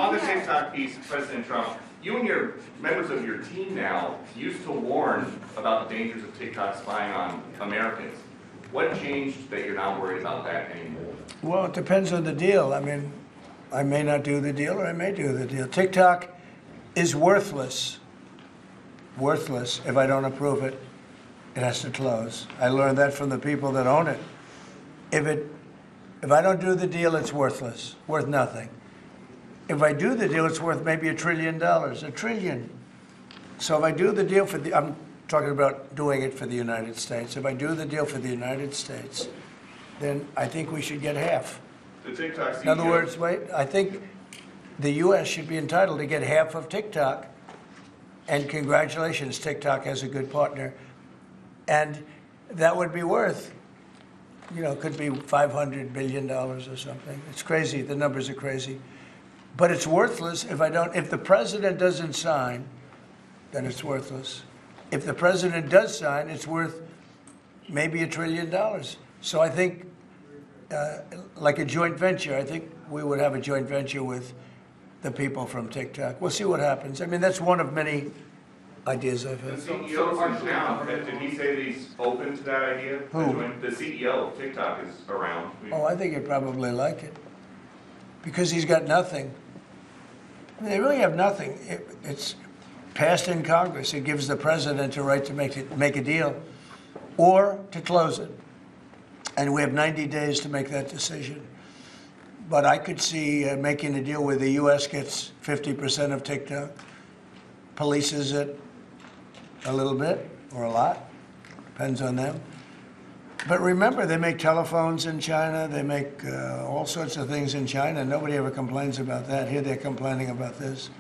on the TikTok piece, President Trump, you and your members of your team now used to warn about the dangers of TikTok spying on Americans. What changed that you're not worried about that anymore? Well, it depends on the deal. I mean, I may not do the deal or I may do the deal. TikTok is worthless. Worthless. If I don't approve it, it has to close. I learned that from the people that own it. If I don't do the deal, it's worthless, worth nothing. If I do the deal, it's worth maybe $1 trillion, $1 trillion. So if I do the deal I'm talking about doing it for the United States. If I do the deal for the United States, then I think we should get half. The TikTok CEO. In other words, I think the U.S. should be entitled to get half of TikTok. And congratulations, TikTok has a good partner. And that would be worth, could be $500 billion or something. It's crazy. The numbers are crazy. But it's worthless if the president doesn't sign, then it's worthless. If the president does sign, it's worth maybe $1 trillion. So I think, like a joint venture, I think we would have a joint venture with the people from TikTok. We'll see what happens. I mean, that's one of many ideas I've had. The CEO's in town. Did he say that he's open to that idea? Who? The CEO of TikTok is around. Oh, I think he'd probably like it. Because he's got nothing. I mean, they really have nothing. It's passed in Congress. It gives the president a right to make a deal or to close it. And we have 90 days to make that decision. But I could see making a deal where the U.S. gets 50% of TikTok, polices it a little bit or a lot, depends on them. But remember, they make telephones in China. They make all sorts of things in China. Nobody ever complains about that. Here they're complaining about this.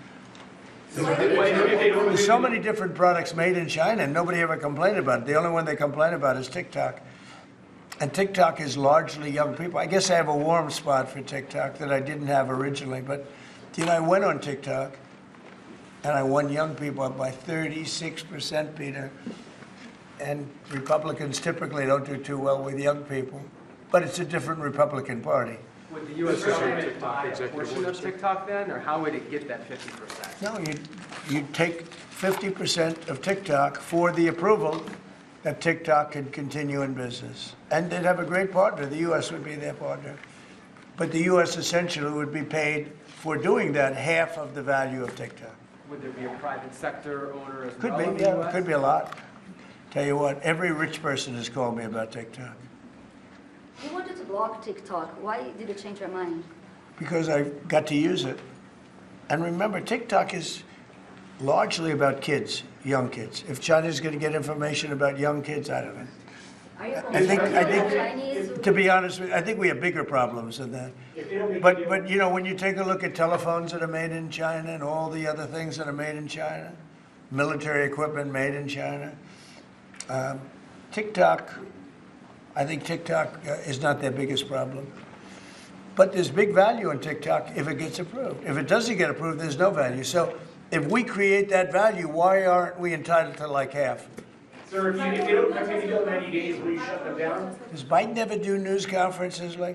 There's so many different products made in China, and nobody ever complained about it. The only one they complain about is TikTok. And TikTok is largely young people. I guess I have a warm spot for TikTok that I didn't have originally. But, I went on TikTok, and I won young people up by 36%, Peter. And Republicans typically don't do too well with young people. But it's a different Republican Party. Would the U.S. government buy a portion of TikTok then, or how would it get that 50%? No, you'd take 50% of TikTok for the approval that TikTok could continue in business. And they'd have a great partner. The U.S. would be their partner. But the U.S. essentially would be paid for doing that half of the value of TikTok. Would there be a private sector owner as Could well be, in the yeah, U.S.? could be a lot. Tell you what, every rich person has called me about TikTok. You wanted to block TikTok. Why did you change your mind? Because I got to use it. And remember, TikTok is largely about kids, young kids. If China's going to get information about young kids, I don't know. Are you I think, Chinese? to be honest with you, I think we have bigger problems than that. But when you take a look at telephones that are made in China and all the other things that are made in China, military equipment made in China, TikTok, I think TikTok is not their biggest problem. But there's big value in TikTok if it gets approved. If it doesn't get approved, there's no value. So if we create that value, why aren't we entitled to like half? Sir, if you don't come in 90 days, will you shut them down? Does Biden ever do news conferences like